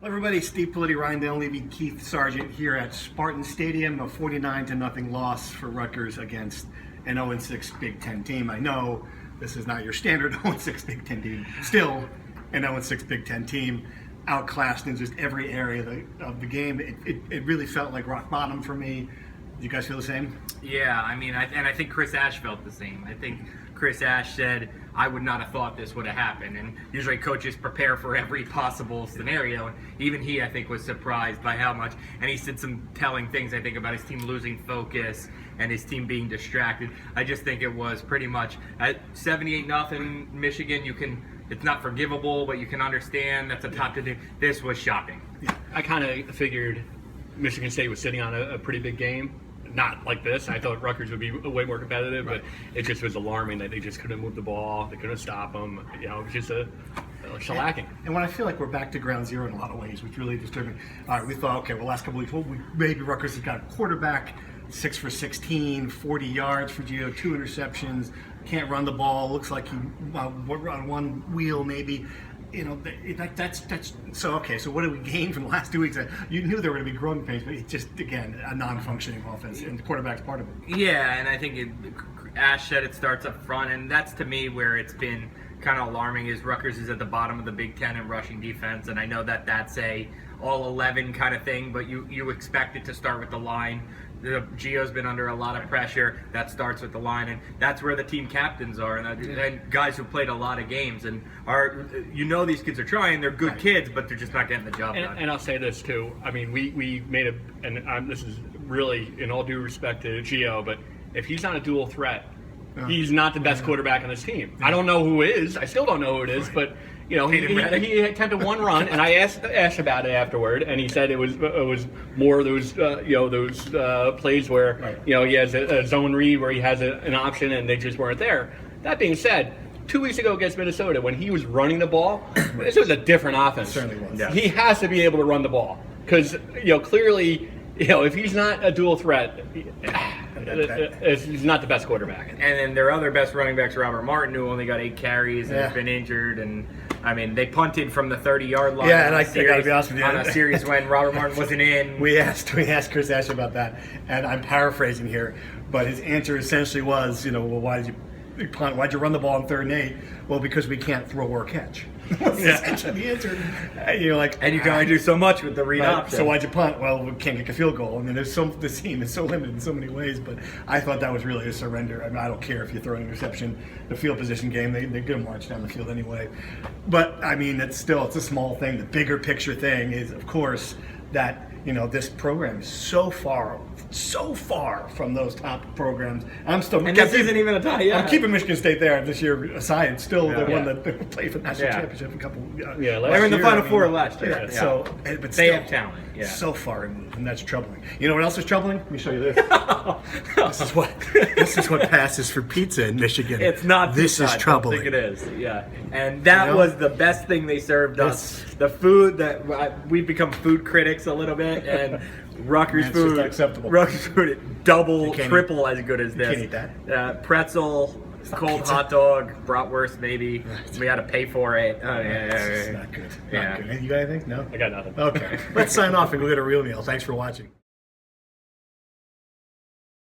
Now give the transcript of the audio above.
Hello everybody, Steve Politi, Ryan Dunleavy, Keith Sargeant here at Spartan Stadium, a 49-0 loss for Rutgers against an 0-6 Big Ten team. I know this is not your standard 0-6 Big Ten team. Still, an 0-6 Big Ten team, outclassed in just every area of the game. It really felt like rock bottom for me. Do you guys feel the same? Yeah, I mean, I think Chris Ash felt the same. I think Chris Ash said, I would not have thought this would have happened. And usually coaches prepare for every possible scenario. And even he, I think, was surprised by how much. And he said some telling things, I think, about his team losing focus and his team being distracted. I just think it was pretty much at 78-0 Michigan, it's not forgivable, but you can understand that's a top 10 team. This was shocking. Yeah. I kind of figured Michigan State was sitting on a pretty big game. Not like this. I thought Rutgers would be way more competitive, right. But it just was alarming that they just couldn't move the ball. They couldn't stop them. You know, it was just a shellacking. And when I feel like we're back to ground zero in a lot of ways, which really disturbing. All right, we thought, okay, well, last couple of weeks, maybe Rutgers has got a quarterback, 6 for 16, 40 yards for Gio, 2 interceptions, can't run the ball. Looks like he on one wheel maybe. You know, that's so okay. So what did we gain from the last 2 weeks? You knew there were going to be growing pains, but it's just again a non-functioning offense, and the quarterback's part of it. Yeah, and I think Ash said it starts up front, and that's to me where it's been kind of alarming. Is Rutgers is at the bottom of the Big Ten in rushing defense, and I know that that's a all 11 kind of thing, but you expect it to start with the line. Gio's been under a lot of pressure. That starts with the line, and that's where the team captains are, and guys who played a lot of games and are. You know, these kids are trying. They're good kids, but they're just not getting the job done. And I'll say this too. I mean, we made this is really in all due respect to Gio, but if he's not a dual threat, he's not the best quarterback on this team. I don't know who is. I still don't know who it is, but. You know, he attempted one run, and I asked Ash about it afterward, and he said it was more those plays where he has a zone read where he has an option and they just weren't there. That being said, 2 weeks ago against Minnesota, when he was running the ball, this was a different offense. It certainly was. Yeah. He has to be able to run the ball because clearly if he's not a dual threat. He's not the best quarterback. And then their other best running back's Robert Martin, who only got 8 carries and has been injured. And I mean, they punted from the 30-yard line. Yeah, and I got to be honest with you, on a series when Robert Martin wasn't in. We asked Chris Ash about that, and I'm paraphrasing here, but his answer essentially was, well, why did you punt? Why'd you run the ball on 3rd and 8? Well, because we can't throw or catch. Essentially the answer. And you can only do so much with the read option. So why'd you punt? Well, we can't kick a field goal. I mean, this team is so limited in so many ways, but I thought that was really a surrender. I mean, I don't care if you throw an interception, the field position game, they're going to march down the field anyway. But, I mean, it's a small thing. The bigger picture thing is, of course, that this program is so far from those top programs. This isn't even a tie. Yeah. I'm keeping Michigan State there this year aside. It's still the one that played for the national championship a couple. They were in the Final Four last year. Yeah. So, but they still, have talent. Yeah. So far removed, and that's troubling. You know what else is troubling? Let me show you this. This is what passes for pizza in Michigan. It's not. This is troubling. I think it is. Yeah, and that was the best thing they served us. The food that we've become food critics a little bit, and Rutgers food. Just acceptable. Rutgers food, double, triple as good as this. You can't eat that. Pretzel. Cold pizza. Hot dog, bratwurst maybe. We had to pay for it. It's not good. Not good. You got anything? No? I got nothing. Okay. Let's sign off and go get a real meal. Thanks for watching.